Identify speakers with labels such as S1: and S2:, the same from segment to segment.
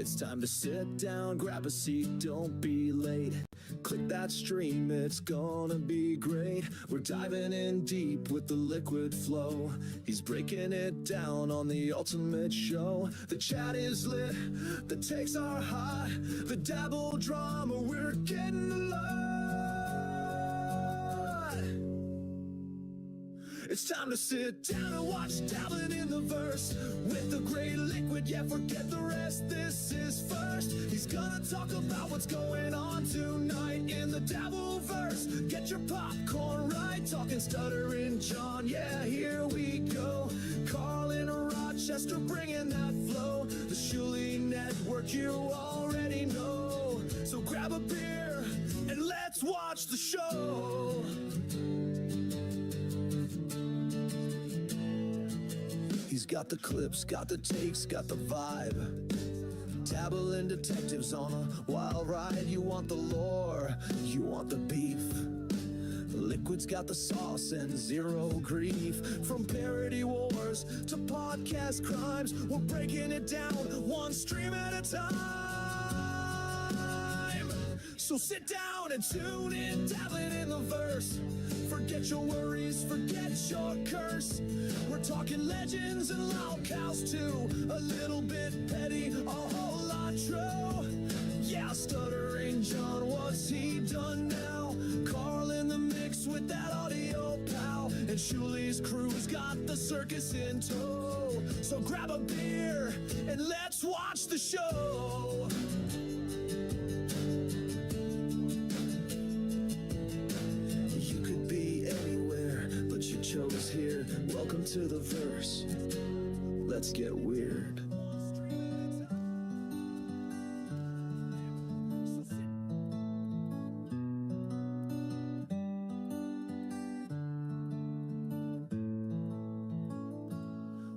S1: It's time to sit down, grab a seat, don't be late. Click that stream, it's gonna be great. We're diving in deep with the liquid flow. He's breaking it down on the ultimate show. The chat is lit, the takes are hot. The dabble drama, we're getting alive. It's time to sit down and watch Dabbling in the Verse with the great liquid, yeah, forget the rest. This is first. He's gonna talk about what's going on tonight in the Dabble verse. Get your popcorn right, talking stuttering John, yeah, here we go. Carl in Rochester bringing that flow. The Shuley Network, you already know. So grab a beer and let's watch the show. He's got the clips, got the takes, got the vibe. Dabbling detectives on a wild ride. You want the lore, you want the beef. Liquid's got the sauce and zero grief. From parody wars to podcast crimes, we're breaking it down one stream at a time. So sit down and tune in, Dabbling in the Verse. Forget your worries, forget your curse. We're talking legends and loud cows too. A little bit petty, a whole lot true. Yeah, stuttering John, what's he done now? Carl in the mix with that audio pal. And Shuley's crew's got the circus in tow. So grab a beer and let's watch the show. Chose here. Welcome to the verse. Let's get weird.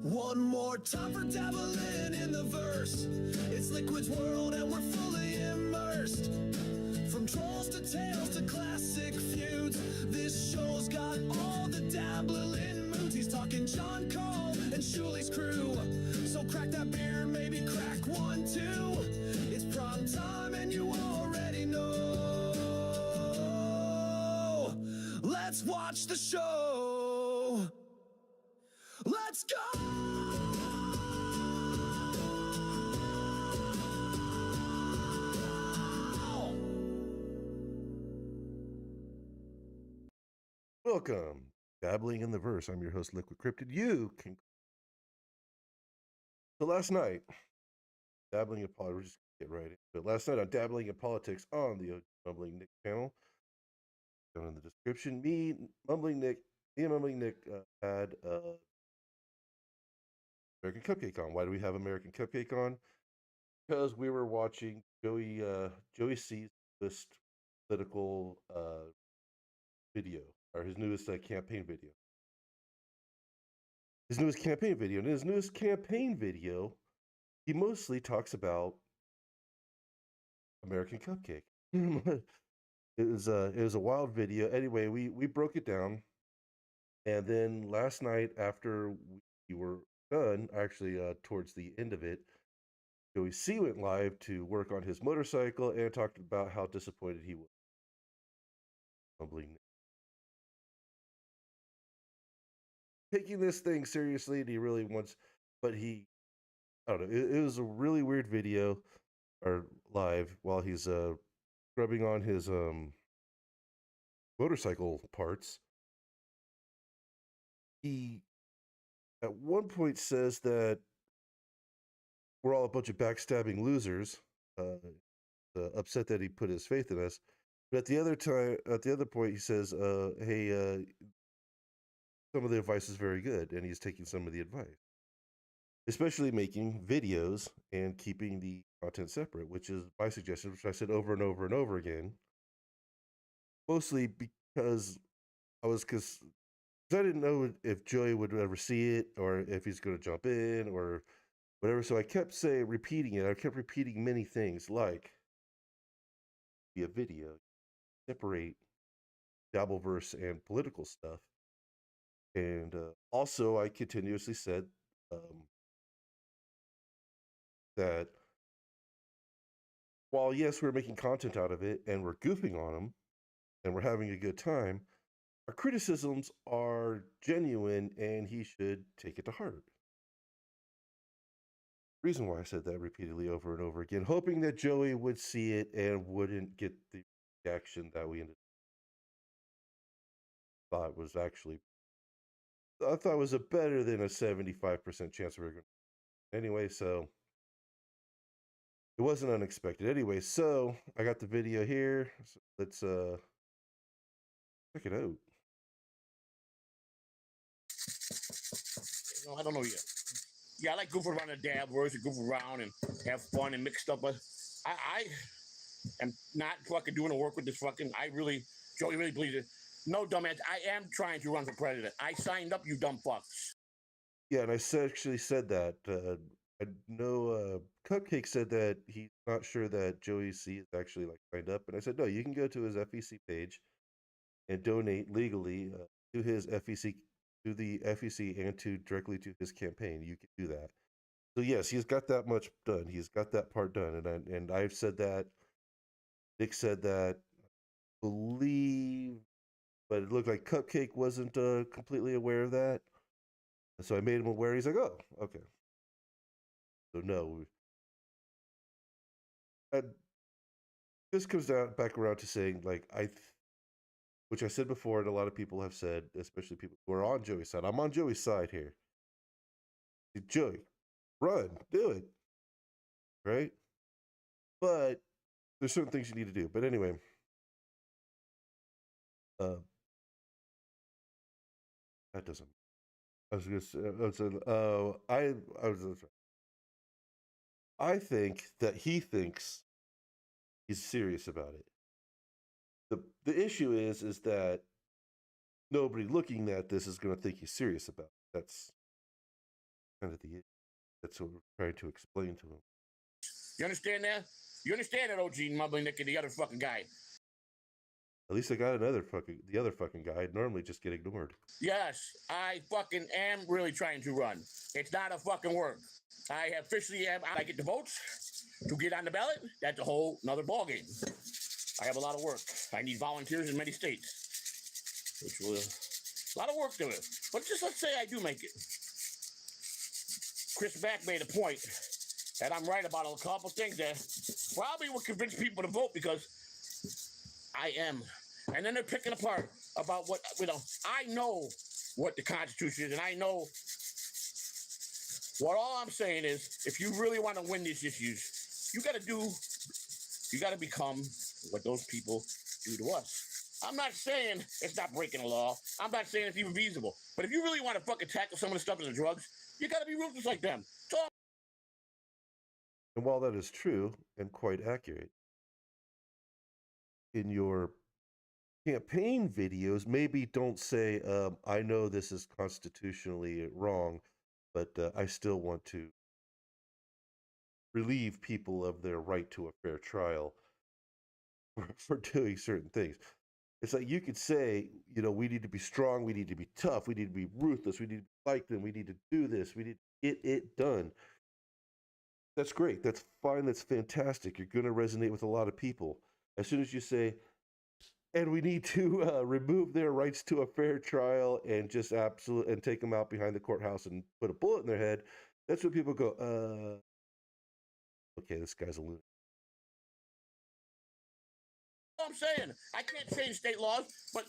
S1: One more time for Dabbling in the Verse. It's Liquid's world and we're fully immersed. From trolls to tales to classic feuds, this show's got all the dabbling moods. He's talking John, Carl, and Shuley's crew. So crack that beer, maybe crack one too. It's prime time and you already know. Let's watch the show. Let's go!
S2: Welcome, Dabbling in the Verse. I'm your host, Liquid Cryptid. You can. So last night, Dabbling in Politics, get right into it. Last night on Dabbling in Politics on the Mumbling Nick channel, down in the description, me and Mumbling Nick had American Cupcake on. Why do we have American Cupcake on? Because we were watching Joey C's newest political video, or his newest campaign video. And in his newest campaign video, he mostly talks about American Cupcake. It was a wild video. Anyway, we broke it down, and then last night after we were done, actually towards the end of it, Joey C went live to work on his motorcycle and talked about how disappointed he was. Humbling. Taking this thing seriously, and he really wants, but I don't know, it was a really weird video, or live, while he's scrubbing on his motorcycle parts. He at one point says that we're all a bunch of backstabbing losers, upset that he put his faith in us. But at the other point, he says, hey, some of the advice is very good, and he's taking some of the advice, especially making videos and keeping the content separate, which is my suggestion, which I said over and over and over again, mostly because I didn't know if Joey would ever see it or if he's going to jump in or whatever. So I kept repeating it. I kept repeating many things like be a video, separate Dabbleverse and political stuff. And also, I continuously said that while yes, we're making content out of it and we're goofing on him and we're having a good time, our criticisms are genuine and he should take it to heart. Reason why I said that repeatedly over and over again, hoping that Joey would see it and wouldn't get the reaction that we thought was actually, I thought was a better than a 75% chance we were going to. Anyway, so it wasn't unexpected. Anyway, so I got the video here. So let's check it out.
S3: No, I don't know yet. Yeah, I like goofing around the dab words and goof around and have fun and mix stuff, but I am not fucking doing the work with this fucking. Joey really believes it. No, dumbass. I am trying to run for president. I signed up, you dumb fucks.
S2: Yeah, and actually said that. I know Cupcake said that he's not sure that Joey C is actually like signed up, and I said no. You can go to his FEC page and donate legally to his FEC, to the FEC, and to directly to his campaign. You can do that. So yes, he's got that much done. He's got that part done, and I've said that. Nick said that. I believe, but it looked like Cupcake wasn't completely aware of that. And so I made him aware. He's like, oh, okay. So no. And this comes down back around to saying, like, which I said before, and a lot of people have said, especially people who are on Joey's side. I'm on Joey's side here. Joey, run, do it. Right? But there's certain things you need to do. But anyway, that doesn't. I was gonna say, I think that he thinks he's serious about it. The issue is that nobody looking at this is going to think he's serious about it. That's kind of the issue. That's what we're trying to explain to him.
S3: You understand that? You understand that, OG Mumbling Nick and the other fucking guy?
S2: At least I got the other fucking guy. I'd normally just get ignored.
S3: Yes, I fucking am really trying to run. It's not a fucking work. I officially am. I get the votes to get on the ballot. That's a whole nother ballgame. I have a lot of work. I need volunteers in many states, which will a lot of work to it. But just let's say I do make it. Chris Mack made a point that I'm right about a couple things that probably will convince people to vote because I am. And then they're picking apart about what, I know what the Constitution is, and I know what all I'm saying is if you really want to win these issues, you got to become what those people do to us. I'm not saying it's not breaking the law. I'm not saying it's even feasible. But if you really want to fucking tackle some of the stuff in the drugs, you got to be ruthless like them.
S2: And while that is true and quite accurate, in your campaign videos, maybe don't say, I know this is constitutionally wrong, but I still want to relieve people of their right to a fair trial for doing certain things. It's like you could say, we need to be strong, we need to be tough, we need to be ruthless, we need to fight them, we need to do this, we need to get it done. That's great. That's fine. That's fantastic. You're going to resonate with a lot of people. As soon as you say, and we need to remove their rights to a fair trial and just and take them out behind the courthouse and put a bullet in their head, that's when people go, okay, this guy's a lunatic.
S3: I'm saying I can't change state laws, but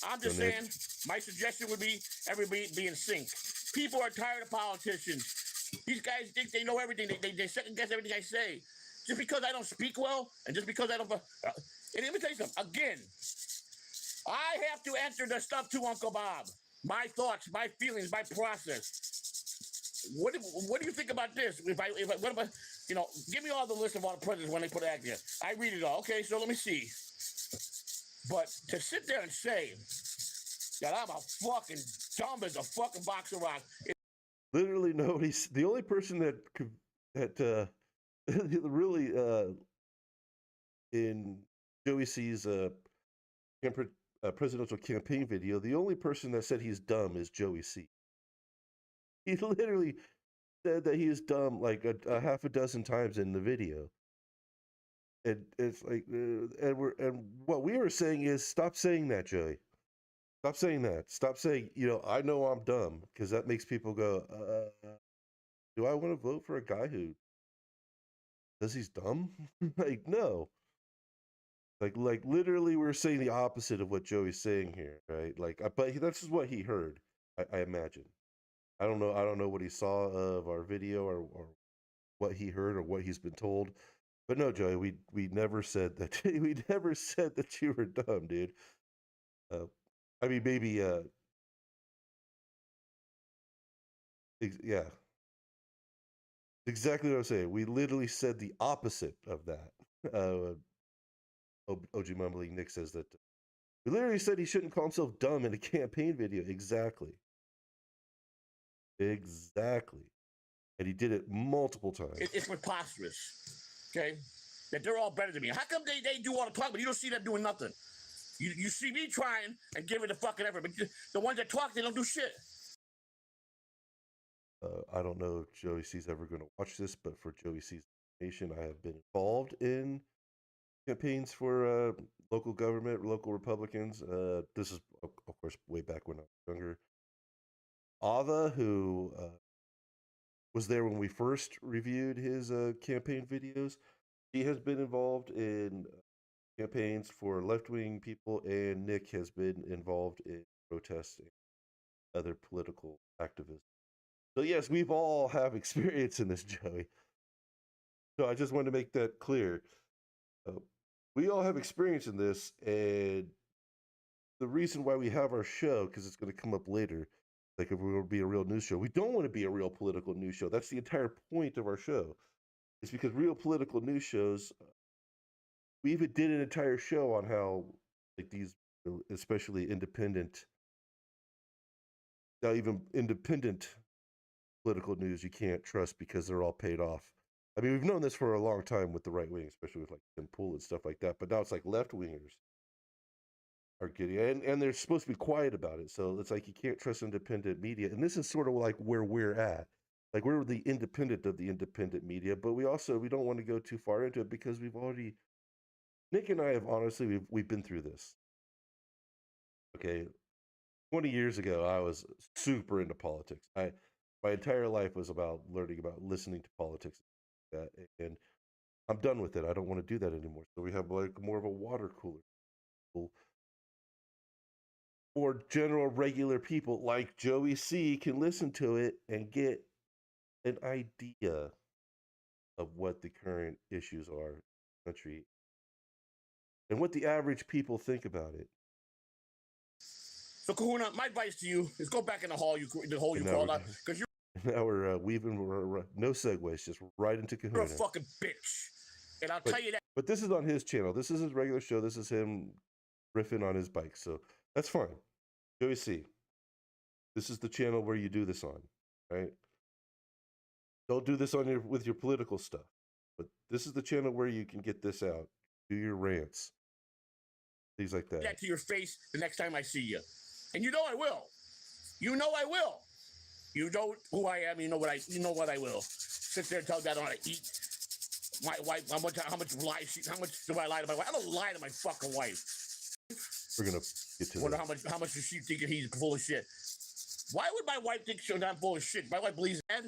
S3: I'm just saying my suggestion would be everybody be in sync. People are tired of politicians. These guys think they know everything. They second guess everything I say. Just because I don't speak well, and just because I don't. And let me tell you something. Again, I have to answer the stuff to Uncle Bob. My thoughts, my feelings, my process. What do you think about this? What if I, give me all the list of all the presidents when they put an act here. I read it all. Okay, so let me see. But to sit there and say that I'm a fucking dumb as a fucking box of rocks.
S2: Literally nobody's the only person that really in Joey C's presidential campaign video, the only person that said he's dumb is Joey C. He literally said that he is dumb like a half a dozen times in the video. And it's like, and what we were saying is, stop saying that, Joey. Stop saying that. Stop saying, I know I'm dumb, because that makes people go, do I want to vote for a guy who says he's dumb? Like, no. Like literally, we're saying the opposite of what Joey's saying here, right? Like, but that's just what he heard, I imagine. I don't know. I don't know what he saw of our video, or what he heard, or what he's been told. But no, Joey, we never said that. We never said that you were dumb, dude. I mean, maybe, yeah, exactly what I'm saying. We literally said the opposite of that. OG Mumbling Nick says that we literally said he shouldn't call himself dumb in a campaign video. Exactly. Exactly. And he did it multiple times.
S3: It's preposterous, okay? That they're all better than me. How come they do all the talk, but you don't see them doing nothing? You see me trying and giving the fucking effort, but the ones that talk, they don't do shit.
S2: I don't know if Joey C's ever going to watch this, but for Joey C's information, I have been involved in campaigns for local government, local Republicans. This is, of course, way back when I was younger. Ava, who was there when we first reviewed his campaign videos, he has been involved in campaigns for left-wing people, and Nick has been involved in protesting other political activism. So yes, we've all have experience in this, Joey. So I just wanted to make that clear. We all have experience in this, and the reason why we have our show, because it's going to come up later, like if we were to be a real news show, we don't want to be a real political news show. That's the entire point of our show. It's because real political news shows, we even did an entire show on how, like, these, especially independent, now even independent political news, you can't trust because they're all paid off. I mean, we've known this for a long time with the right wing, especially with like Tim Pool and stuff like that. But now it's like left wingers are getting, and they're supposed to be quiet about it. So it's like you can't trust independent media. And this is sort of like where we're at. Like, we're the independent of the independent media, but we don't want to go too far into it because Nick and I have honestly, we've been through this. Okay. 20 years ago, I was super into politics. My entire life was about learning about listening to politics, and I'm done with it. I don't want to do that anymore. So we have like more of a water cooler for general regular people like Joey C can listen to it and get an idea of what the current issues are in the country and what the average people think about it.
S3: So, Kahuna, my advice to you is go back in the hole you called out, because
S2: now we're weaving, no segues, just right into Kahuna.
S3: You're a fucking bitch, and I'll tell you that.
S2: But this is on his channel. This is his regular show. This is him riffing on his bike, so that's fine. Joey C, this is the channel where you do this on, right? Don't do this on with your political stuff, but this is the channel where you can get this out, do your rants, things like that.
S3: That to your face the next time I see you, and you know I will. You know I will. You know who I am. You know what I will. Sit there and tell that I want to eat. My wife, how much do I lie to my wife? I don't lie to my fucking wife.
S2: We're gonna get to
S3: wonder how much does she think he's full of shit? Why would my wife think she's not full of shit? My wife believes that.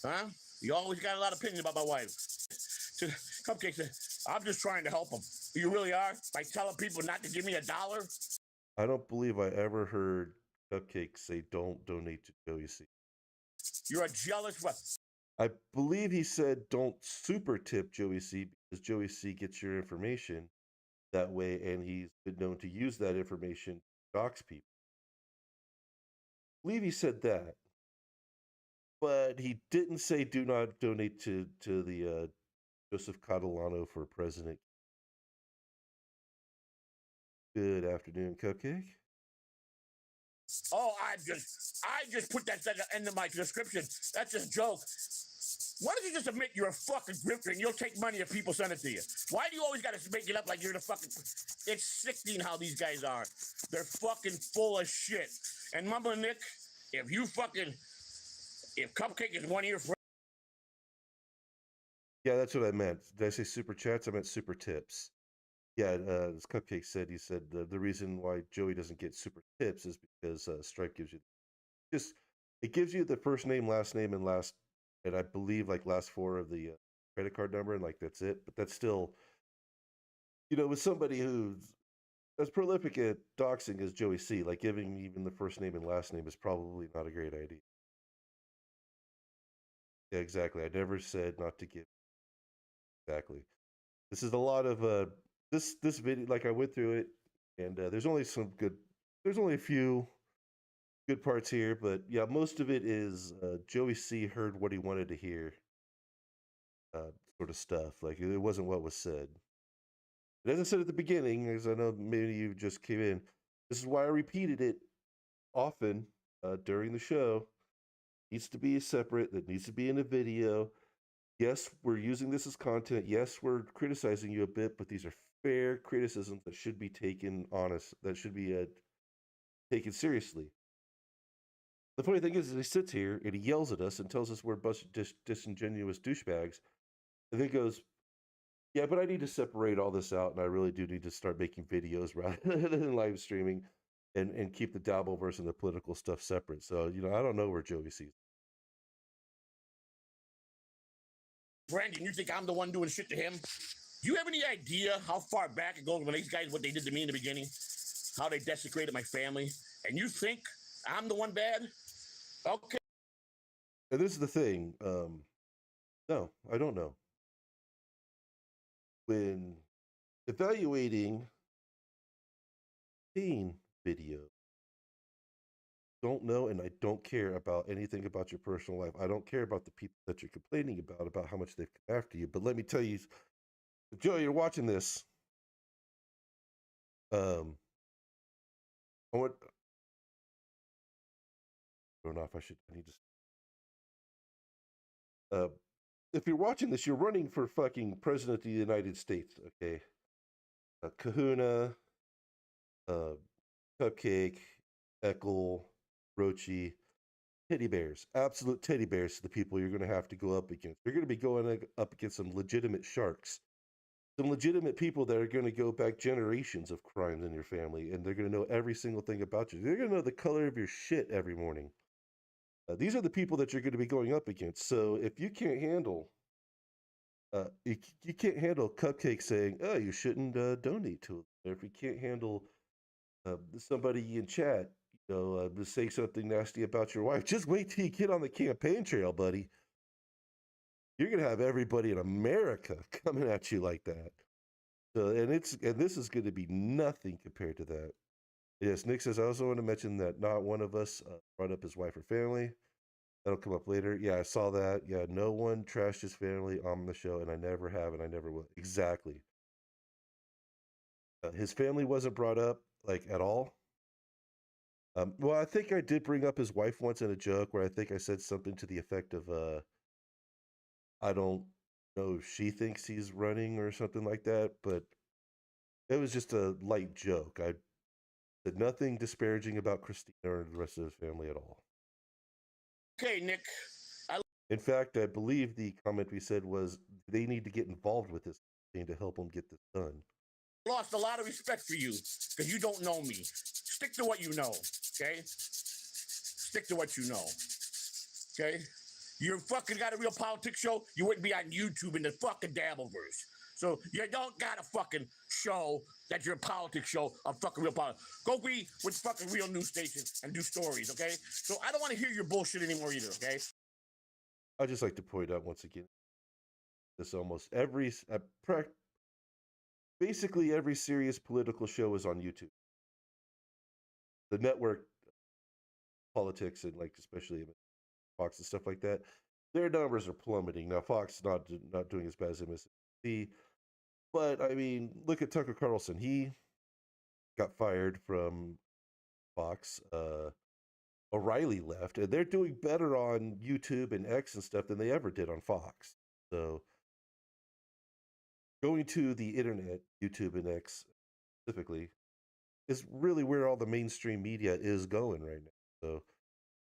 S3: Huh? You always got a lot of opinion about my wife. So, Cupcake, I'm just trying to help them. You really are? By telling people not to give me $1?
S2: I don't believe I ever heard Cupcake say don't donate to Joey C.
S3: You're a jealous what?
S2: I believe he said don't super tip Joey C because Joey C gets your information that way, and he's been known to use that information to dox people. I believe he said that. But he didn't say do not donate to the Joseph Catalano for president. Good afternoon, Cupcake.
S3: Oh, I just put that into my description. That's just a joke. Why don't you just admit you're a fucking grifter and you'll take money if people send it to you? Why do you always got to make it up like you're the fucking... It's sickening how these guys are. They're fucking full of shit. And Mumble Nick, if Cupcake is one of your friends,
S2: Yeah, that's what I meant. Did I say super chats? I meant super tips. Yeah, as Cupcake said, he said the reason why Joey doesn't get super tips is because Stripe gives you just it gives you the first name, last name, and last, and I believe like last four of the credit card number, and like that's it. But that's still, with somebody who's as prolific at doxing as Joey C, like giving even the first name and last name is probably not a great idea. Yeah, exactly. I never said not to give. Exactly. This is a lot of this video. Like I went through it, and there's only some good. There's only a few good parts here, but yeah, most of it is Joey C heard what he wanted to hear, sort of stuff. Like it wasn't what was said. And as I said at the beginning, as I know maybe you just came in, this is why I repeated it often during the show. Needs to be separate. That needs to be in a video. Yes, we're using this as content. Yes, we're criticizing you a bit, but these are fair criticisms that should be taken honest. That should be taken seriously. The funny thing is he sits here and he yells at us and tells us we're a bunch of disingenuous douchebags, and then goes, "Yeah, but I need to separate all this out, and I really do need to start making videos rather than live streaming, and keep the Dabbleverse and the political stuff separate." So I don't know where Joey sees.
S3: Brandon, you think I'm the one doing shit to him? Do you have any idea how far back it goes when these guys, what they did to me in the beginning? How they desecrated my family? And you think I'm the one bad? Okay.
S2: And this is the thing. No, I don't know. When evaluating teen video, don't know, and I don't care about anything about your personal life. I don't care about the people that you're complaining about how much they've come after you. But let me tell you, Joe, you're watching this. I don't know if I need to. If you're watching this, you're running for fucking president of the United States, okay? Kahuna, Cupcake, Eckel, Rochi, teddy bears, absolute teddy bears to the people you're going to have to go up against. You're going to be going up against some legitimate sharks, some legitimate people that are going to go back generations of crimes in your family, and they're going to know every single thing about you. They're going to know the color of your shit every morning. These are the people that you're going to be going up against. So if you can't handle, you can't handle Cupcake saying, "Oh, you shouldn't donate to them," or if you can't handle somebody in chat, say something nasty about your wife, just wait till you get on the campaign trail, buddy. You're gonna have everybody in America coming at you like that. So, and this is going to be nothing compared to that. Yes, Nick says I also want to mention that not one of us brought up his wife or family. That'll come up later. Yeah, I saw that. Yeah, no one trashed his family on the show, and I never have, and I never will. Exactly. His family wasn't brought up like at all. Well, I think I did bring up his wife once in a joke where I think I said something to the effect of, I don't know if she thinks he's running or something like that, but it was just a light joke. I said nothing disparaging about Christina or the rest of his family at all.
S3: Okay, Nick.
S2: In fact, I believe the comment we said was they need to get involved with this thing to help them get this done.
S3: Lost a lot of respect for you because you don't know me. Stick to what you know, okay? Stick to what you know, okay? You fucking got a real politics show, you wouldn't be on YouTube in the fucking Dabbleverse. So you don't got a fucking show that you're a politics show of fucking real politics. Go be with fucking real news stations and do stories, okay? So I don't want to hear your bullshit anymore either, okay?
S2: I'd just like to point out once again, this almost every, basically every serious political show is on YouTube. The network politics and like especially Fox and stuff like that, their numbers are plummeting. Now Fox not doing as bad as MSNBC, but I mean, look at Tucker Carlson. He got fired from Fox. O'Reilly left, and they're doing better on YouTube and X and stuff than they ever did on Fox. So going to the internet, YouTube and X specifically, is really where all the mainstream media is going right now. So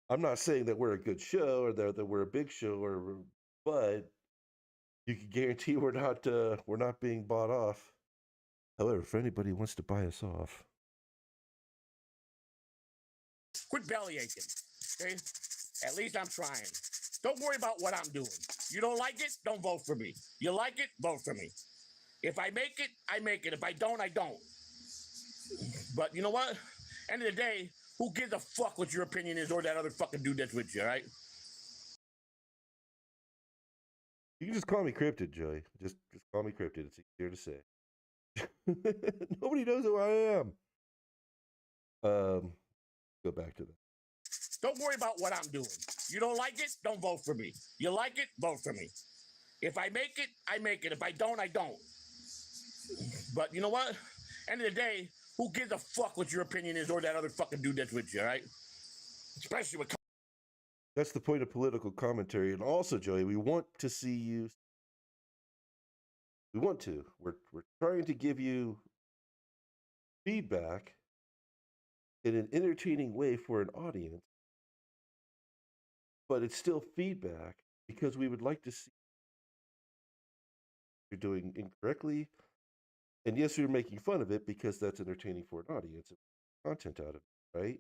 S2: I'm not saying that we're a good show or that we're a big show, but You can guarantee we're not being bought off. However, if anybody wants to buy us off,
S3: Quit belly aching. Okay? At least I'm trying. Don't worry about what I'm doing. You don't like it, don't vote for me. You like it, vote for me. If I make it, I make it. If I don't, I don't. But you know what? End of the day, who gives a fuck what your opinion is or that other fucking dude that's with you, all right?
S2: you can just call me Cryptid, Joey. Just call me Cryptid. It's easier to say. Nobody knows who I am. Go back to that.
S3: Don't worry about what I'm doing. You don't like it, don't vote for me. You like it, vote for me. If I make it, I make it. If I don't, I don't. But you know what? End of the day, who gives a fuck what your opinion is or that other fucking dude that's with you, all right? Especially with.
S2: That's the point of political commentary. And also, Joey, we want to see you. We want to. We're trying to give you feedback in an entertaining way for an audience, but it's still feedback because we would like to see you're doing incorrectly. And yes, we're making fun of it because that's entertaining for an audience and content out of it, right?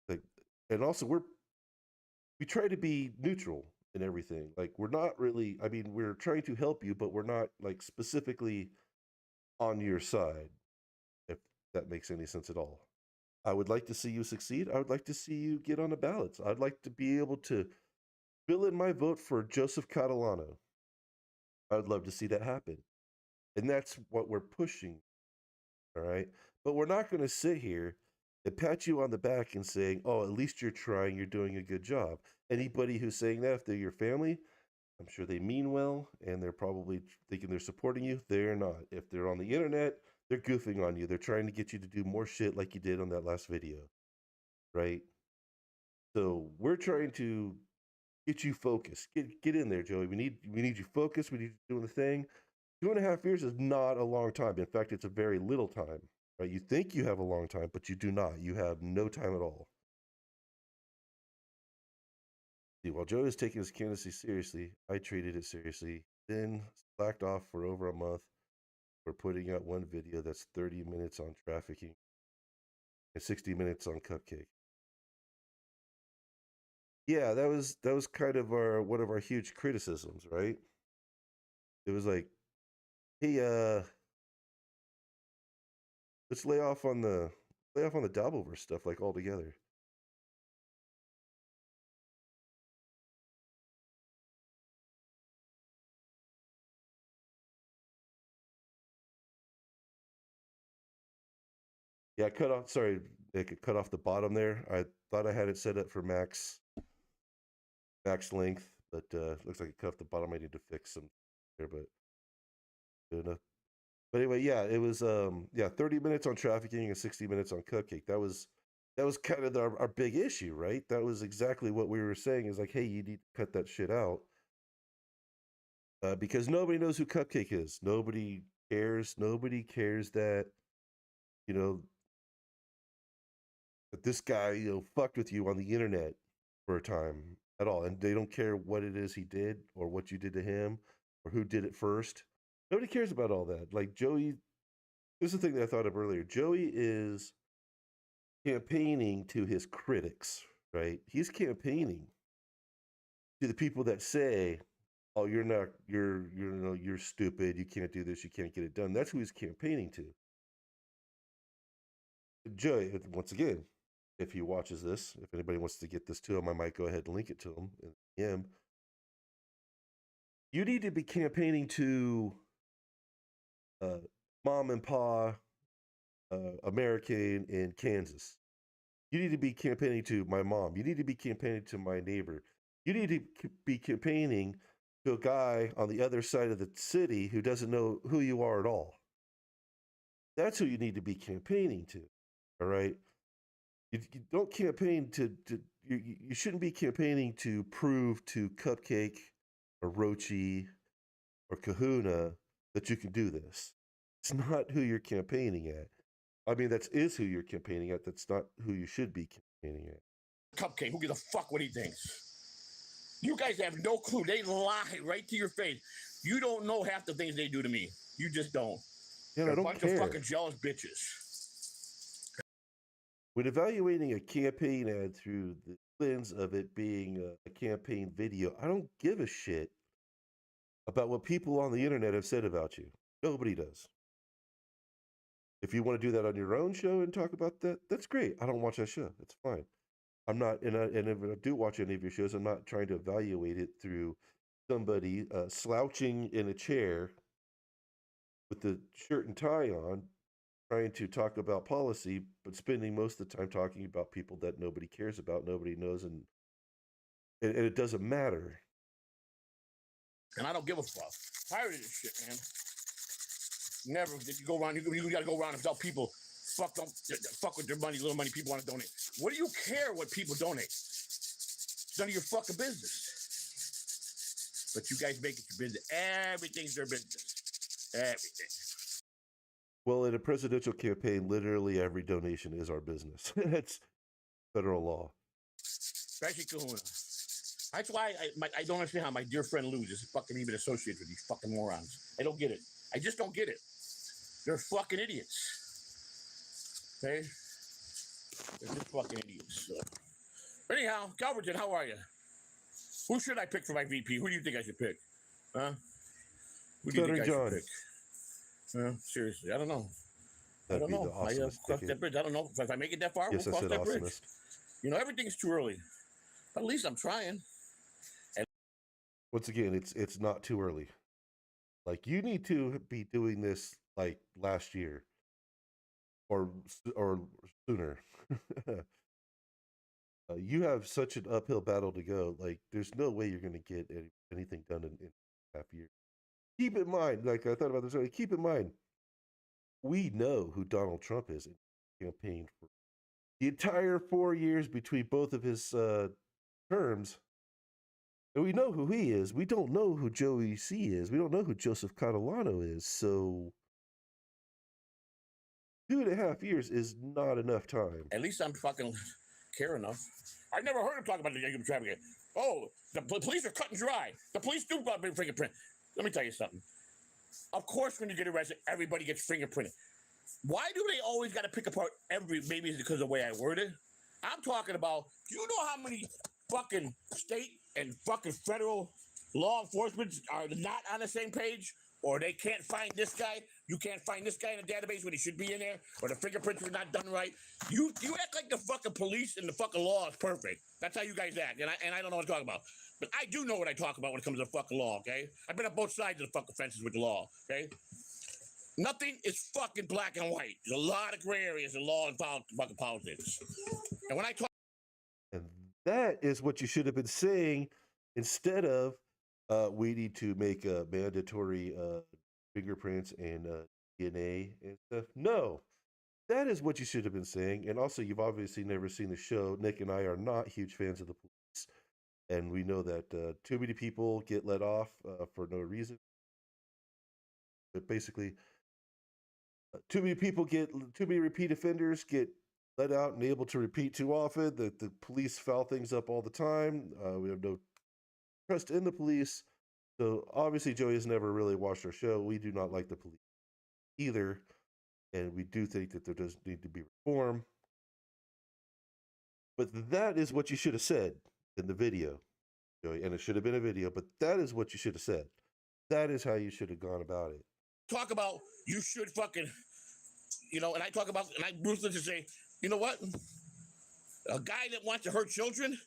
S2: Like, and also we try to be neutral in everything. Like, we're not really, I mean, we're trying to help you, but we're not like specifically on your side, if that makes any sense at all. I would like to see you succeed. I would like to see you get on the ballots. I'd like to be able to fill in my vote for Joseph Catalano. I would love to see that happen. And that's what we're pushing. All right. But we're not going to sit here and pat you on the back and saying, oh, at least you're trying, you're doing a good job. Anybody who's saying that, if they're your family, I'm sure they mean well and they're probably thinking they're supporting you. They're not. If they're on the internet, they're goofing on you. They're trying to get you to do more shit like you did on that last video. Right? So we're trying to get you focused. Get in there, Joey. We need you focused. We need you doing the thing. 2.5 years is not a long time. In fact, it's a very little time. Right? You think you have a long time, but you do not. You have no time at all. See, while Joe is taking his candidacy seriously, I treated it seriously, then slacked off for over a month for putting out one video that's 30 minutes on trafficking and 60 minutes on Cupcake. Yeah, that was kind of one of our huge criticisms, right? It was like, hey, let's lay off on the Dabbleverse stuff like altogether. Yeah, I cut off. Sorry, I could cut off the bottom there. I thought I had it set up for max length, but looks like it cut off the bottom. I need to fix some there, but good enough. But anyway, yeah, it was 30 minutes on trafficking and 60 minutes on Cupcake. That was kind of our big issue, right? That was exactly what we were saying. Is like, hey, you need to cut that shit out because nobody knows who Cupcake is. Nobody cares. Nobody cares that that this guy fucked with you on the internet for a time at all, and they don't care what it is he did or what you did to him or who did it first. Nobody cares about all that. Like Joey, this is the thing that I thought of earlier. Joey is campaigning to his critics, right? He's campaigning to the people that say, "Oh, you're stupid. You can't do this. You can't get it done." That's who he's campaigning to. Joey, once again, if he watches this, if anybody wants to get this to him, I might go ahead and link it to him in him. You need to be campaigning to mom and pa American in Kansas. You need to be campaigning to my mom. You need to be campaigning to my neighbor. You need to be campaigning to a guy on the other side of the city who doesn't know who you are at all. That's who you need to be campaigning to. All right. You don't campaign you shouldn't be campaigning to prove to Cupcake or Rochi or Kahuna that you can do this. It's not who you're campaigning at. I mean, that is who you're campaigning at. That's not who you should be campaigning at.
S3: Cupcake, who gives a fuck what he thinks? You guys have no clue. They lie right to your face. You don't know half the things they do to me. You just don't.
S2: Yeah,
S3: They're
S2: I
S3: a
S2: don't
S3: bunch
S2: care.
S3: of fucking jealous bitches.
S2: When evaluating a campaign ad through the lens of it being a campaign video, I don't give a shit about what people on the internet have said about you. Nobody does. If you want to do that on your own show and talk about that, that's great. I don't watch that show. It's fine. I'm not, and if I do watch any of your shows, I'm not trying to evaluate it through somebody slouching in a chair with the shirt and tie on, trying to talk about policy, but spending most of the time talking about people that nobody cares about, nobody knows, and it doesn't matter.
S3: And I don't give a fuck. Tired of this shit, man. Never did you go around. You got to go around and tell people fuck with their money, little money people want to donate. What do you care what people donate? It's none of your fucking business. But you guys make it your business. Everything's their business. Everything.
S2: Well, in a presidential campaign, literally every donation is our business. It's federal law.
S3: Especially Kahuna. That's why I don't understand how my dear friend Luz is fucking even associated with these fucking morons. I don't get it. I just don't get it. They're fucking idiots. Okay? They're just fucking idiots. So. Anyhow, Calverton, how are you? Who should I pick for my VP? Who do you think I should pick? Huh? Who do you think I should pick? Seriously, I don't know.
S2: That'd
S3: I don't know. I crossed that bridge. I don't know. If I make it that far,
S2: yes,
S3: we'll cross that bridge.
S2: Awesomest.
S3: You know, everything's too early. But at least I'm trying. And
S2: once again, it's not too early. Like, you need to be doing this like last year or sooner. You have such an uphill battle to go. Like, there's no way you're going to get anything done in half a year. Keep in mind, like I thought about this earlier, keep in mind, we know who Donald Trump is in the campaign for the entire 4 years between both of his terms. And we know who he is. We don't know who Joey C. is. We don't know who Joseph Catalano is. So 2.5 years is not enough time.
S3: At least I'm fucking care enough. I never heard him talk about the human trafficking. Oh, the police are cut and dry. The police do about big fingerprint. Let me tell you something. Of course, when you get arrested, everybody gets fingerprinted. Why do they always got to pick apart maybe it's because of the way I word it? I'm talking about, do you know how many fucking state and fucking federal law enforcement are not on the same page? Or they can't find this guy. You can't find this guy in the database when he should be in there. Or the fingerprints are not done right. You act like the fucking police and the fucking law is perfect. That's how you guys act. And I don't know what to talk about. But I do know what I talk about when it comes to the fucking law, okay? I've been on both sides of the fucking fences with the law, okay? Nothing is fucking black and white. There's a lot of gray areas in law and fucking politics. And when I talk...
S2: And that is what you should have been saying instead of we need to make mandatory fingerprints and DNA and stuff. No, that is what you should have been saying. And also, you've obviously never seen the show. Nick and I are not huge fans of the police. And we know that too many people get let off for no reason. But basically, too many repeat offenders get let out and able to repeat too often. The police foul things up all the time. We have no trust in the police. So obviously Joey has never really watched our show. We do not like the police either. And we do think that there does need to be reform. But that is what you should have said in the video, Joey. And it should have been a video, but that is what you should have said. That is how you should have gone about it.
S3: Talk about you should fucking, you know, and I talk about, and I ruthless to say, you know what? A guy that wants to hurt children,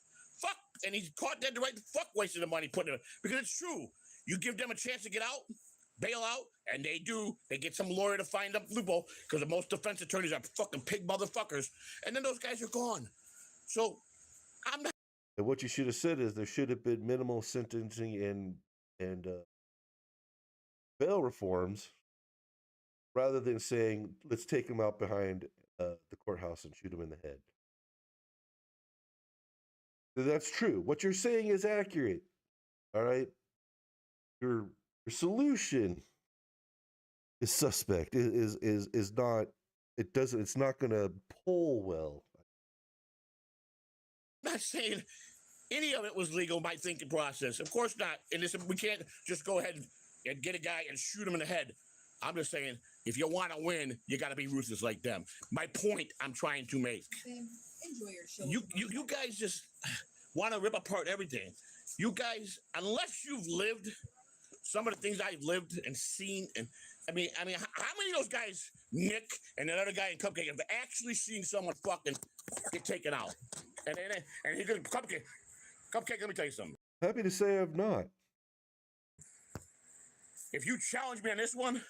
S3: fuck, and he's caught dead to right, fuck wasting the money putting it, because it's true. You give them a chance to get out, bail out, and they do. They get some lawyer to find up loophole, because most defense attorneys are fucking pig motherfuckers, and then those guys are gone. So, I'm not.
S2: And what you should have said is there should have been minimal sentencing and bail reforms, rather than saying, let's take him out behind the courthouse and shoot him in the head. That's true. What you're saying is accurate. All right. Your solution is suspect. Is not. It doesn't. It's not going to poll well.
S3: I'm not saying any of it was legal in my thinking process. Of course not. And listen, we can't just go ahead and get a guy and shoot him in the head. I'm just saying, if you want to win, you got to be ruthless like them. My point I'm trying to make.
S4: Enjoy your show.
S3: You guys just want to rip apart everything. You guys, unless you've lived some of the things I've lived and seen, and I mean, how many of those guys, Nick and another guy in Cupcake, have actually seen someone fucking get taken out? And he goes, Cupcake, let me tell you something.
S2: Happy to say I've not.
S3: If you challenge me on this one,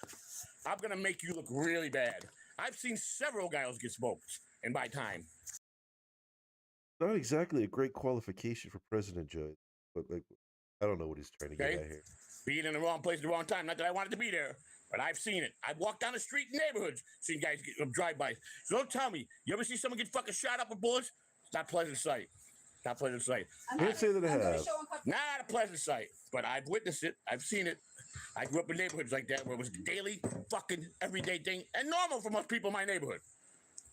S3: I'm gonna make you look really bad. I've seen several guys get smoked in my time.
S2: Not exactly a great qualification for President Joe, but like, I don't know what he's trying to get at here.
S3: Being in the wrong place at the wrong time. Not that I wanted to be there, but I've seen it. I've walked down the street in neighborhoods, seen guys get drive-bys. So don't tell me, you ever see someone get fucking shot up with bullets? It's not a pleasant sight. Not a pleasant sight.
S2: Can't say that I have.
S3: Not a pleasant sight, but I've witnessed it. I've seen it. I grew up in neighborhoods like that where it was a daily, fucking, everyday thing and normal for most people in my neighborhood.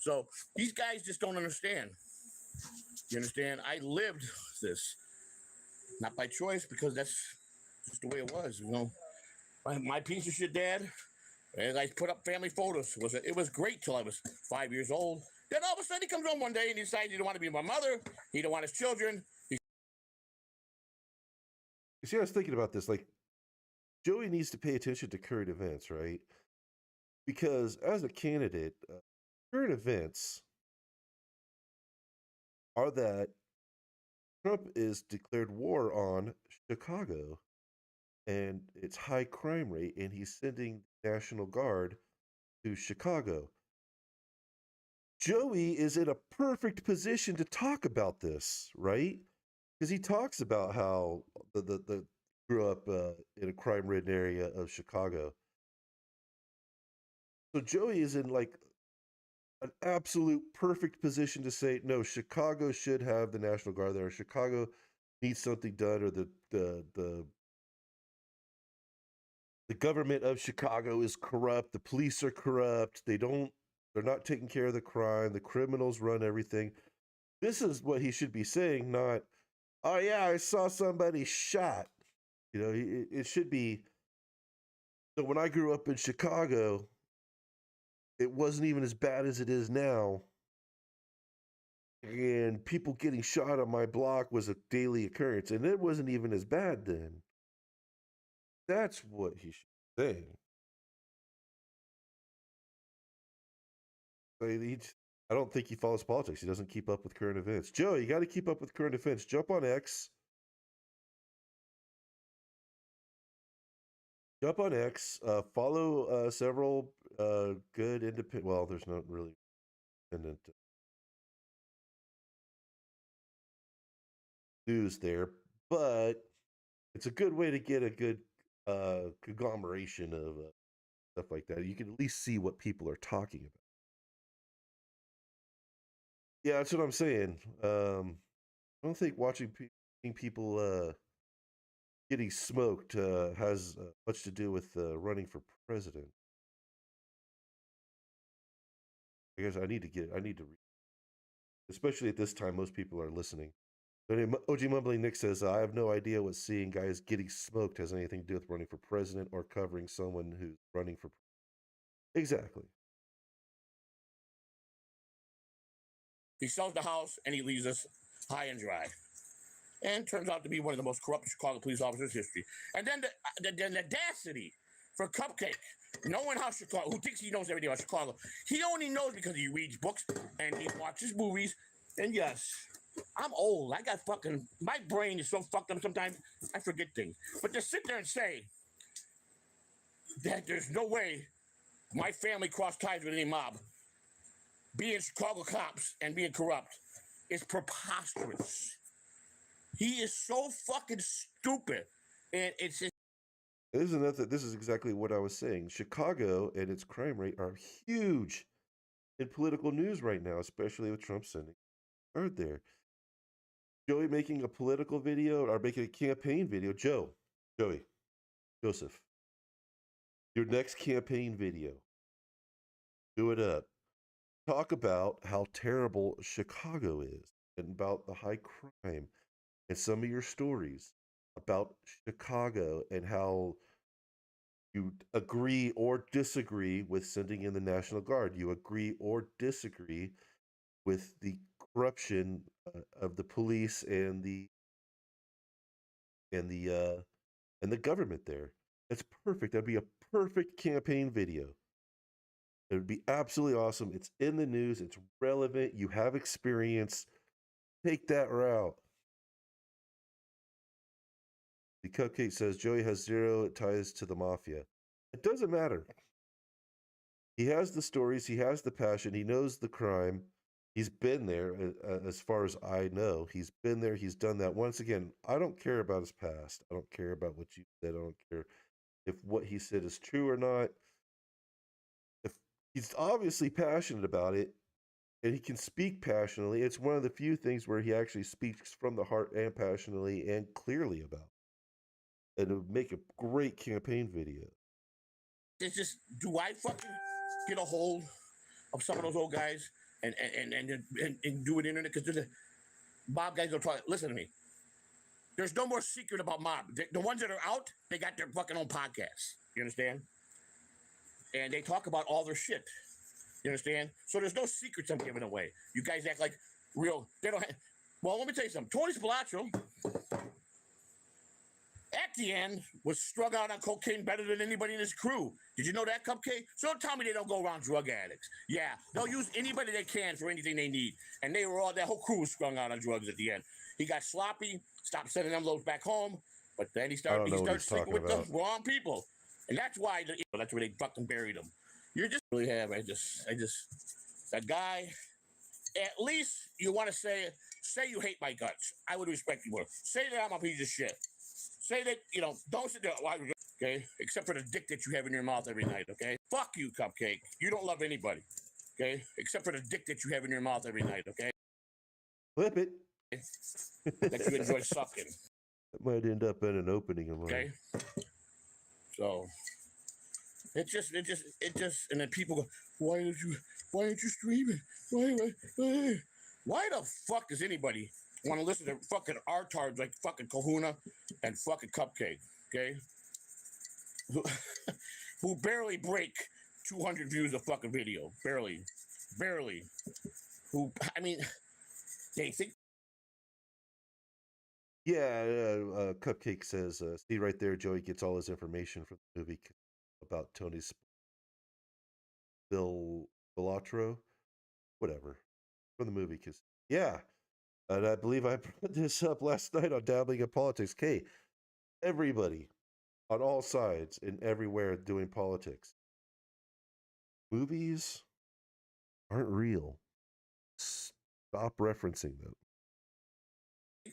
S3: So these guys just don't understand. You understand? I lived this. Not by choice, because that's just the way it was, you know. My piece of shit dad, and I put up family photos. It was great till I was 5 years old. Then all of a sudden he comes home one day and he decides he don't want to be my mother. He don't want his children.
S2: You see, I was thinking about this. Like, Joey needs to pay attention to current events, right? Because as a candidate, current events are that Trump is declared war on Chicago and its high crime rate, and he's sending the National Guard to Chicago. Joey is in a perfect position to talk about this, right? Because he talks about how the grew up in a crime-ridden area of Chicago. So Joey is in like an absolute perfect position to say, no, Chicago should have the National Guard there. Chicago needs something done, or the government of Chicago is corrupt. The police are corrupt. They're not taking care of the crime. The criminals run everything. This is what he should be saying, not, oh yeah, I saw somebody shot. You know, it should be, so when I grew up in Chicago, it wasn't even as bad as it is now. And people getting shot on my block was a daily occurrence. And it wasn't even as bad then. That's what he should say. I don't think he follows politics. He doesn't keep up with current events. Joe, you got to keep up with current events. Jump on X. Follow several good independent. Well, there's not really independent news there, but it's a good way to get a good conglomeration of stuff like that. You can at least see what people are talking about. Yeah, that's what I'm saying. I don't think watching people getting smoked has much to do with running for president. I guess I need to read, especially at this time, most people are listening. But OG Mumbling Nick says, I have no idea what seeing guys getting smoked has anything to do with running for president or covering someone who's running for president. Exactly.
S3: He sells the house and he leaves us high and dry. And turns out to be one of the most corrupt Chicago police officers in history. And then the audacity for Cupcake, knowing how Chicago, who thinks he knows everything about Chicago, he only knows because he reads books and he watches movies. And yes, I'm old. I got fucking, my brain is so fucked up sometimes, I forget things. But to sit there and say that there's no way my family crossed ties with any mob, being Chicago cops and being corrupt, is preposterous. He is so fucking stupid. And it's just...
S2: This is exactly what I was saying. Chicago and its crime rate are huge in political news right now, especially with Trump sending guard there. Joey making a political video or making a campaign video. Joseph, your next campaign video, do it up. Talk about how terrible Chicago is and about the high crime and some of your stories about Chicago and how you agree or disagree with sending in the National Guard. You agree or disagree with the corruption of the police and the and the government there. It's perfect. That'd be a perfect campaign video. It would be absolutely awesome. It's in the news. It's relevant. You have experience. Take that route. The Cupcake says Joey has zero ties to the mafia. It doesn't matter. He has the stories. He has the passion. He knows the crime. He's been there, as far as I know. He's been there. He's done that. Once again, I don't care about his past. I don't care about what you said. I don't care if what he said is true or not. If he's obviously passionate about it, and he can speak passionately, it's one of the few things where he actually speaks from the heart and passionately and clearly about it. And it would make a great campaign video.
S3: It's just, do I fucking get a hold of some of those old guys and do an internet? Because the mob guys will probably listen to me. There's no more secret about mob. The ones that are out, they got their fucking own podcasts. You understand? And they talk about all their shit. You understand? So there's no secrets I'm giving away. You guys act like real. They don't have. Well, let me tell you something. Tony Spilaccio, at the end, was strung out on cocaine better than anybody in his crew. Did you know that, Cupcake? So don't tell me they don't go around drug addicts. Yeah, they'll use anybody they can for anything they need. And they were all, that whole crew was strung out on drugs at the end. He got sloppy, stopped sending envelopes back home, but then he started sticking with the wrong people. And that's why, that's where they fucking buried him. You're just really have. That guy. At least you want to say you hate my guts. I would respect you more. Say that I'm a piece of shit. Say that don't sit there. Okay, except for the dick that you have in your mouth every night. Okay, fuck you, Cupcake. You don't love anybody. Okay, except for the dick that you have in your mouth every night. Okay,
S2: flip it.
S3: That you enjoy sucking.
S2: That might end up in an opening of mine.
S3: Okay, so. It just, and then people go, why aren't you streaming? Why the fuck does anybody want to listen to fucking artards like fucking Kahuna and fucking Cupcake, okay? Who barely break 200 views a fucking video, barely. Who, I mean, they think.
S2: Yeah, Cupcake says, see right there, Joey gets all his information from the movie about Tony's Spilaccio, whatever, from the movie. Because yeah, and I believe I brought this up last night on Dabbling in Politics. Okay, everybody on all sides and everywhere doing politics. Movies aren't real. Stop referencing them.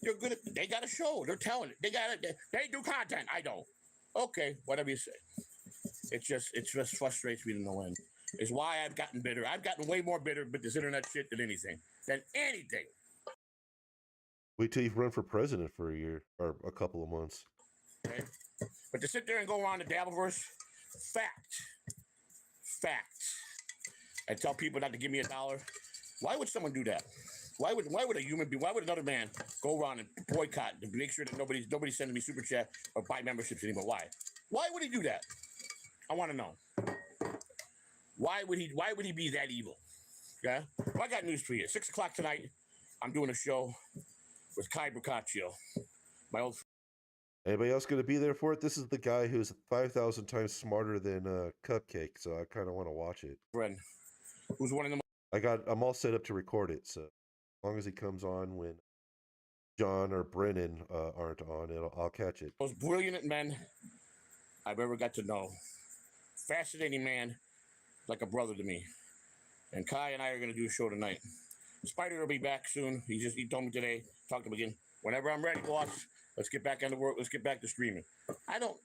S3: They're good at, they got a show. They're telling it. They do content. I don't. Okay, whatever you say. It just frustrates me to no end. It's why I've gotten bitter. I've gotten way more bitter with this internet shit than anything.
S2: Wait till you've run for president for a year or a couple of months.
S3: Okay? But to sit there and go around the Dabbleverse, fact, and tell people not to give me $1, why would someone do that? Why would a human being, why would another man go around and boycott and make sure that nobody's sending me super chat or buy memberships anymore? Why? Why would he do that? I want to know. Why would he be that evil? Okay? Well, I got news for you. 6 o'clock tonight, I'm doing a show with Kai Boccaccio, my old friend.
S2: Anybody else going to be there for it? This is the guy who's 5,000 times smarter than Cupcake, so I kind of want to watch it.
S3: Friend, who's one of them.
S2: I'm all set up to record it, so as long as he comes on when John or Brennan aren't on, I'll catch it.
S3: Most brilliant men I've ever got to know. Fascinating man, like a brother to me. And Kai and I are going to do a show tonight. Spider will be back soon. He told me today, talk to him again. Whenever I'm ready, boss, let's get back on the work. Let's get back to streaming. I don't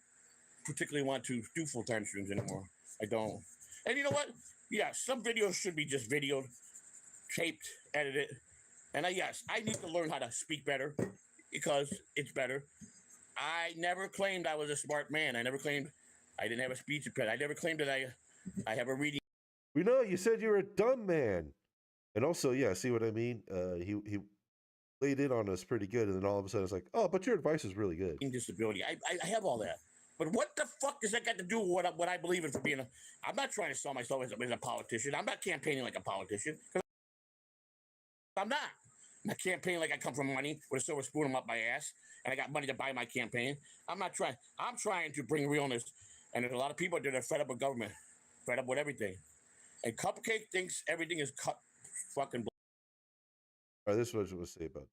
S3: particularly want to do full-time streams anymore. I don't. And you know what? Yeah, some videos should be just videoed, taped, edited. And yes, I need to learn how to speak better because it's better. I never claimed I was a smart man. I never claimed I didn't have a speech impediment. I never claimed that I have a reading.
S2: We know you said you were a dumb man. And also, yeah, see what I mean? He laid in on us pretty good, and then all of a sudden it's like, oh, but your advice is really good.
S3: Disability. I have all that. But what the fuck does that got to do with what I believe in for being a? I'm not trying to sell myself as a politician. I'm not campaigning like a politician. I'm not. I'm not campaigning like I come from money with a silver spoon up my ass and I got money to buy my campaign. I'm not trying. I'm trying to bring realness. And there's a lot of people that are fed up with government, fed up with everything. And Cupcake thinks everything is cut fucking.
S2: All right, this is what I was going to say about it.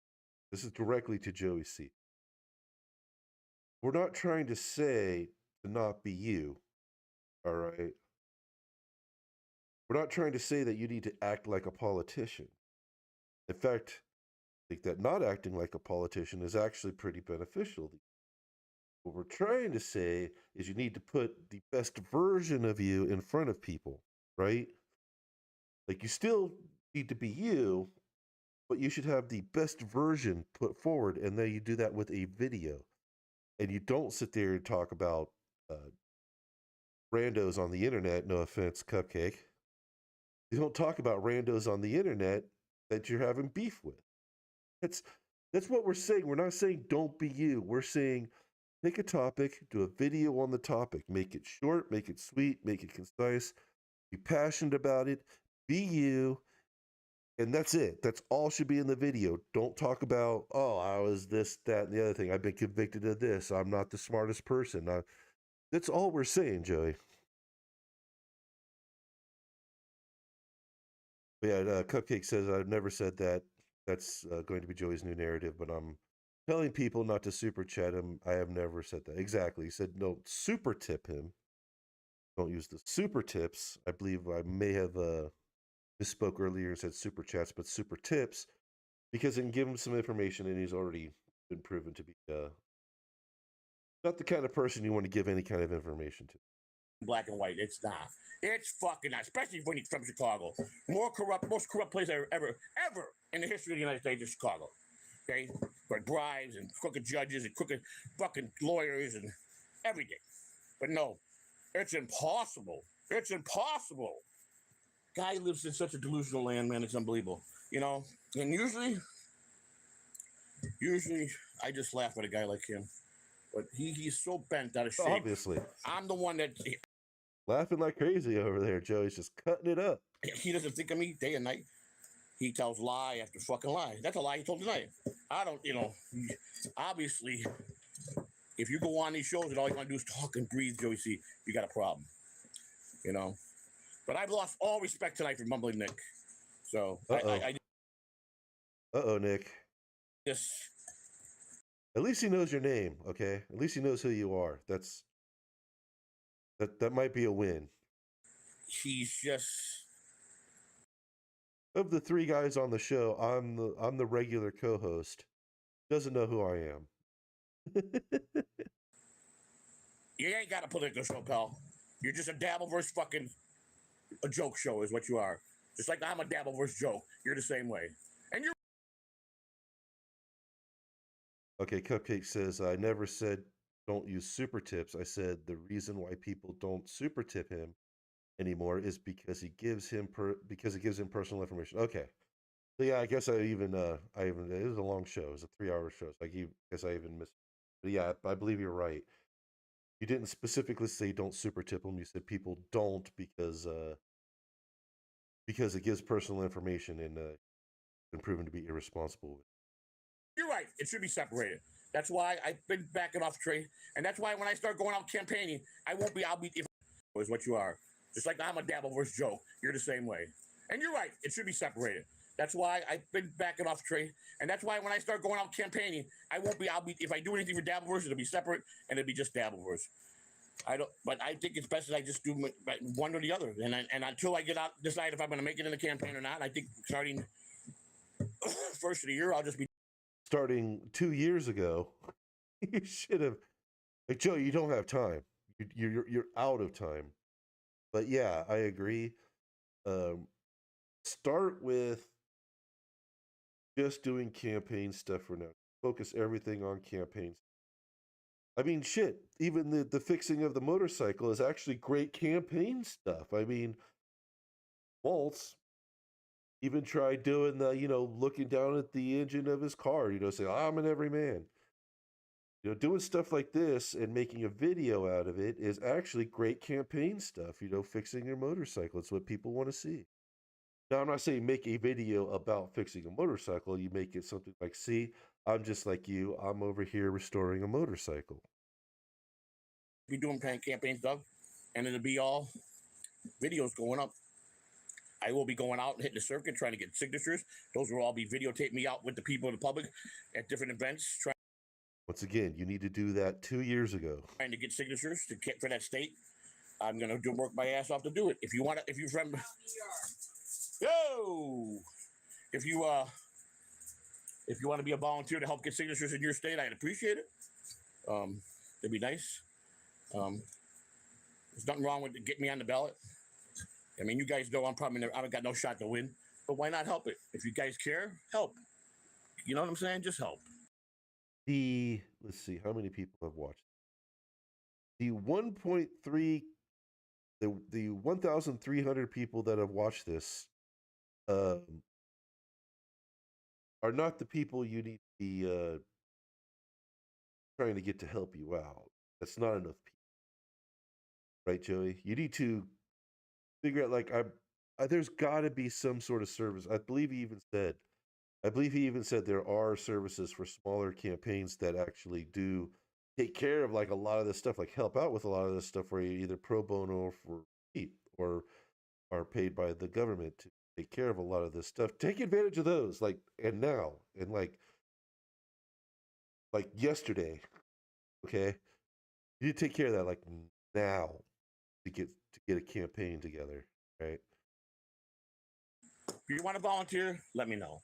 S2: This is directly to Joey C. We're not trying to say to not be you, all right? We're not trying to say that you need to act like a politician. In fact, I think that not acting like a politician is actually pretty beneficial. What we're trying to say is you need to put the best version of you in front of people, right? Like, you still need to be you, but you should have the best version put forward, and then you do that with a video. And you don't sit there and talk about randos on the internet. No offense, Cupcake. You don't talk about randos on the internet that you're having beef with. That's what we're saying. We're not saying don't be you. We're saying pick a topic, do a video on the topic, make it short, make it sweet, make it concise, be passionate about it, be you, and that's it. That's all should be in the video. Don't talk about, oh, I was this, that, and the other thing. I've been convicted of this. I'm not the smartest person. That's all we're saying, Joey. But yeah, Cupcake says, I've never said that. That's going to be Joey's new narrative, but I'm telling people not to super chat him. I have never said that. Exactly. He said, no, super tip him. Don't use the super tips. I believe I may have misspoke earlier and said super chats, but super tips, because it can give him some information, and he's already been proven to be not the kind of person you want to give any kind of information to.
S3: Black and white. It's not. It's fucking not. Especially when he's from Chicago. Most corrupt place ever in the history of the United States is Chicago. Okay? For bribes and crooked judges and crooked fucking lawyers and everything. But no, it's impossible. It's impossible. Guy lives in such a delusional land, man. It's unbelievable. You know? And usually I just laugh at a guy like him. But he's so bent out of shape.
S2: Obviously.
S3: I'm the one that
S2: laughing like crazy over there. Joey's just cutting it up.
S3: He doesn't think of me day and night. He tells lie after fucking lie. That's a lie he told tonight. I don't, obviously, if you go on these shows and all you want to do is talk and breathe, Joey C, you got a problem. But I've lost all respect tonight for Mumbling Nick. So
S2: Uh-oh, Nick.
S3: Just...
S2: At least he knows your name, okay? At least he knows who you are. That might be a win.
S3: He's just...
S2: Of the three guys on the show, I'm the regular co-host. Doesn't know who I am.
S3: You ain't got a political show, pal. You're just a Dabbleverse fucking a joke show is what you are. Just like I'm a Dabbleverse joke. You're the same way. And you're...
S2: Okay, Cupcake says, I never said don't use super tips. I said the reason why people don't super tip him anymore is because it gives him personal information. Okay. So yeah, I guess it was a long show. It was a 3-hour show. So guess I even missed. But yeah, I believe you're right. You didn't specifically say don't super tip them. You said people don't because it gives personal information and been proven to be irresponsible.
S3: You're right. It should be separated. That's why I've been backing off trade, and that's why when I start going out campaigning, I'll be is what you are. Just like I'm a Dabbleverse joke. You're the same way. And you're right. It should be separated. That's why I've been backing off trade, and that's why when I start going out campaigning, if I do anything for Dabbleverse, it'll be separate, and it'll be just Dabbleverse. But I think it's best that I just do one or the other, and until I decide if I'm going to make it in the campaign or not, I think starting first of the year, I'll just be
S2: starting 2 years ago. You should have, like, Joe. You don't have time. You're out of time. But yeah, I agree. Start with just doing campaign stuff for now. Focus everything on campaigns. I mean, shit, even the fixing of the motorcycle is actually great campaign stuff. I mean, Waltz, Even tried doing the, looking down at the engine of his car, say, I'm an everyman. Doing stuff like this and making a video out of it is actually great campaign stuff, fixing your motorcycle. It's what people want to see. Now, I'm not saying make a video about fixing a motorcycle. You make it something like, see, I'm just like you. I'm over here restoring a motorcycle.
S3: Be doing campaign stuff, and it'll be all videos going up. I will be going out and hitting the circuit, trying to get signatures. Those will all be videotaping me out with the people in the public at different events.
S2: Once again, you need to do that 2 years ago.
S3: Trying to get signatures for that state. I'm gonna work my ass off to do it. If you want to, if you're from, if you want to be a volunteer to help get signatures in your state, I'd appreciate it. It'd be nice. There's nothing wrong with getting me on the ballot. I mean, you guys know I don't got no shot to win, but why not help it? If you guys care, help. You know what I'm saying? Just help.
S2: Let's see, how many people have watched? The 1.3, the 1,300 people that have watched this are not the people you need to be trying to get to help you out. That's not enough people. Right, Joey? You need to figure out, like, there's got to be some sort of service. I believe he even said there are services for smaller campaigns that actually do take care of, like, a lot of this stuff, like help out with a lot of this stuff where you're either pro bono for free or are paid by the government to take care of a lot of this stuff. Take advantage of those, like, and now, and like yesterday, okay? You need to take care of that, like, now, to get a campaign together, right?
S3: If you want to volunteer, let me know.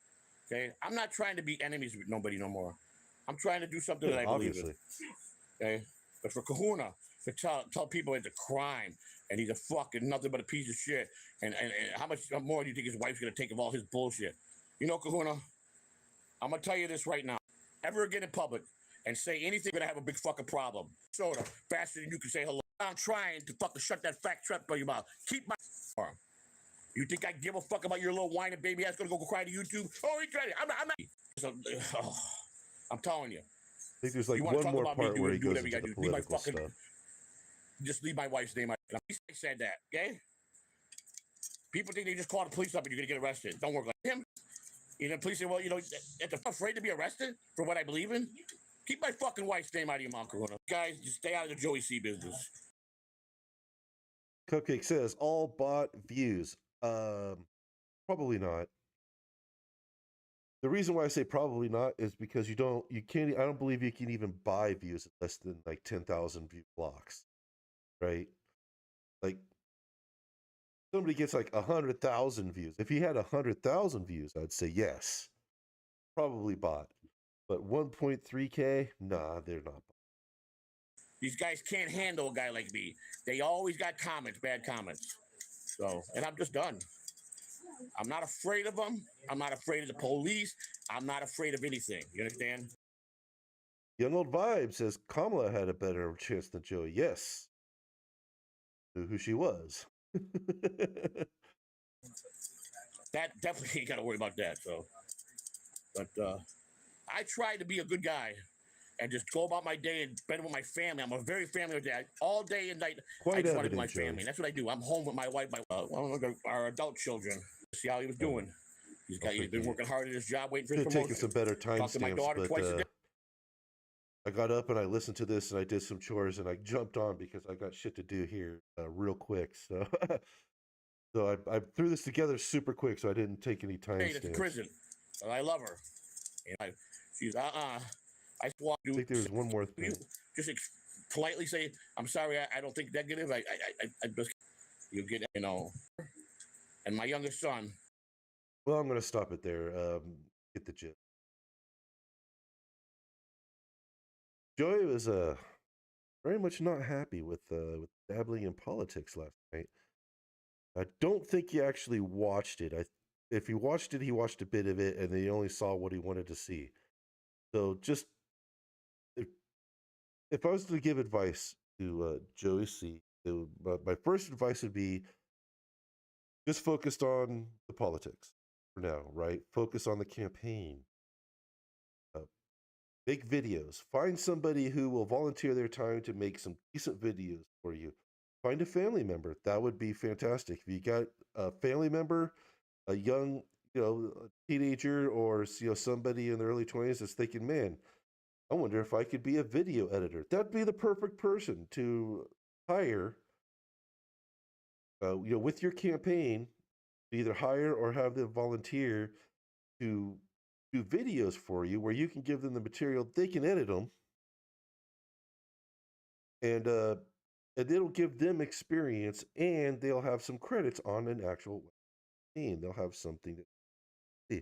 S3: Okay, I'm not trying to be enemies with nobody no more. I'm trying to do something that I believe in. Okay, but for Kahuna to tell people it's a crime and he's a fucking nothing but a piece of shit, and how much more do you think his wife's gonna take of all his bullshit? Kahuna, I'm gonna tell you this right now. Ever again in public and say anything, you're gonna have a big fucking problem. Soda faster than you can say hello. I'm trying to fucking shut that fat trap by your mouth. Keep my arm. You think I give a fuck about your little whining baby ass gonna go cry to YouTube? Oh, he tried it. I'm not. So, I'm telling you.
S2: I think there's like one more part where he goes into the political stuff.
S3: Just leave my wife's name out. I said that, okay? People think they just call the police up and you're gonna get arrested. Don't work like him. The police say, well, if they're afraid to be arrested for what I believe in, keep my fucking wife's name out of your mouth, Corona. Guys, just stay out of the Joey C business.
S2: Cupcake says all bot views. Probably not. The reason why I say probably not is because I don't believe you can even buy views at less than like 10,000 view blocks, right? Like, somebody gets like 100,000 views. If he had 100,000 views, I'd say yes, probably bot. But 1.3K, nah, they're not.
S3: These guys can't handle a guy like me. They always got comments, bad comments. So, and I'm just done. I'm not afraid of them. I'm not afraid of the police. I'm not afraid of anything. You understand?
S2: Young Old Vibe says Kamala had a better chance than Joey. Yes. Knew who she was.
S3: That definitely ain't got to worry about that. So, but I try to be a good guy and just go about my day and spend it with my family. I'm a very family dad. All day and night, I just want to be with my family. That's what I do. I'm home with my wife, our adult children. See how he was doing. He's been working hard at his job, waiting for his promotion.
S2: Taking some better time stamps, but I got up and I listened to this and I did some chores and I jumped on because I got shit to do here real quick. So, so I threw this together super quick, so I didn't take any time stamps.
S3: It's prison. But I love her. She's I
S2: think there was one more thing.
S3: Just politely say, I'm sorry, I don't think negative. I just, you get, and my youngest son.
S2: Well, I'm going to stop it there. Get the gist. Joey was very much not happy with dabbling in politics last night. I don't think he actually watched it. If he watched it, he watched a bit of it, and he only saw what he wanted to see. So just, if I was to give advice to Joey C, my first advice would be just focused on the politics. for now, right? Focus on the campaign. Make videos. Find somebody who will volunteer their time to make some decent videos for you. Find a family member. That would be fantastic. If you got a family member, a young, a teenager, or somebody in their early 20s that's thinking, man, I wonder if I could be a video editor. That'd be the perfect person to hire. With your campaign, either hire or have them volunteer to do videos for you, where you can give them the material, they can edit them, and it'll give them experience, and they'll have some credits on an actual campaign. They'll have something to see.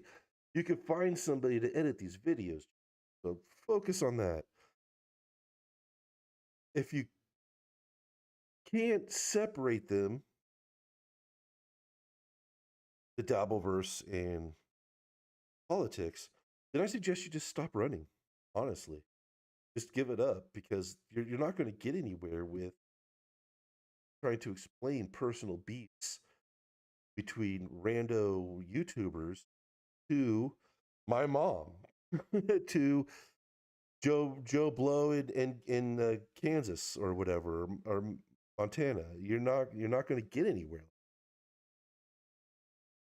S2: You can find somebody to edit these videos, so focus on that. If you can't separate them, the Dabbleverse and politics, then I suggest you just stop running. Honestly, just give it up, because you're not going to get anywhere with trying to explain personal beefs between rando YouTubers to my mom, to Joe Blow in Kansas or whatever, or Montana. You're not going to get anywhere.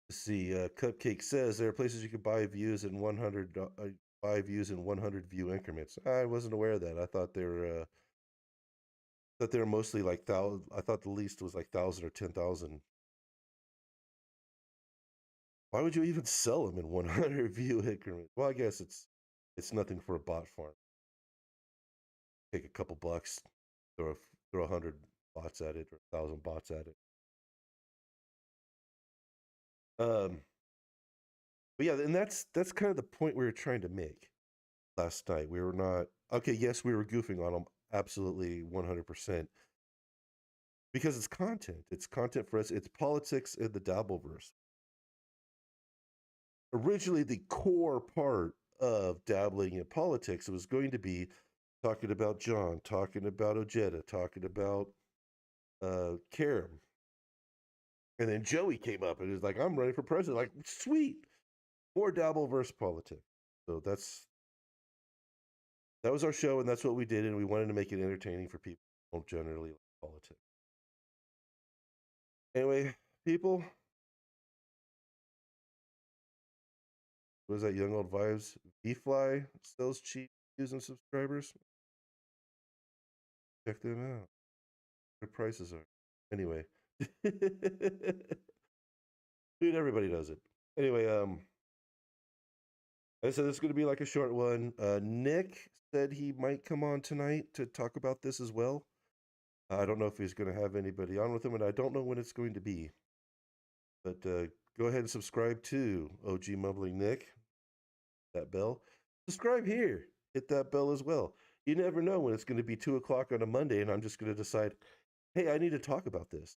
S2: Let's see, Cupcake says there are places you could buy views in 100 view increments. I wasn't aware of that. I thought they were mostly like thousand. I thought the least was like 1,000 or 10,000. Why would you even sell them in 100 view increments? Well, I guess it's nothing for a bot farm. Take a couple bucks, throw 100 bots at it, or 1,000 bots at it. But yeah, and that's kind of the point we were trying to make last night. We were not okay. Yes, we were goofing on them, absolutely 100%, because it's content. It's content for us. It's politics in the Dabbleverse. Originally, the core part of dabbling in politics was going to be talking about John, talking about Ojeda, talking about Karam. And then Joey came up and was like, I'm running for president. Like, sweet. More Dabbleverse politics. So that was our show, and that's what we did, and we wanted to make it entertaining for people who don't generally like politics. Anyway, people, what is that, Young Old Vibes? V-Fly sells cheap views and subscribers. Check them out. Their prices are. Anyway. Dude, everybody does it. Anyway, I said this is going to be like a short one. Nick said he might come on tonight to talk about this as well. I don't know if he's going to have anybody on with him, and I don't know when it's going to be. But go ahead and subscribe to OG Mumbling Nick. That bell. Subscribe here. Hit that bell as well. You never know when it's going to be 2 o'clock on a Monday, and I'm just going to decide, hey, I need to talk about this.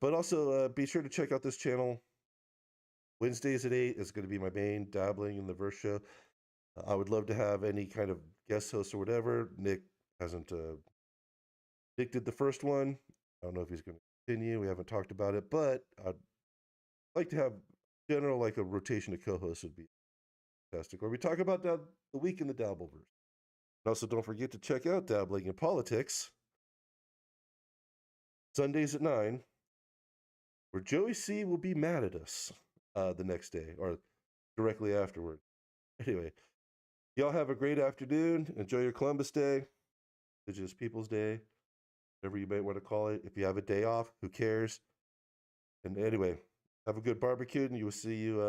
S2: But also be sure to check out this channel. Wednesdays at 8 is going to be my main Dabbling in the Verse show. I would love to have any kind of guest host or whatever. Nick hasn't. Nick did the first one. I don't know if he's going to continue. We haven't talked about it, but I'd like to have general, like a rotation of co-hosts would be fantastic. Or we talk about the week in the Dabbleverse. And also, don't forget to check out Dabbling in Politics Sundays at 9, where Joey C will be mad at us the next day or directly afterward. Anyway, y'all have a great afternoon. Enjoy your Columbus Day, Indigenous Peoples Day, whatever you might want to call it. If you have a day off, who cares? And anyway, have a good barbecue, and we will see you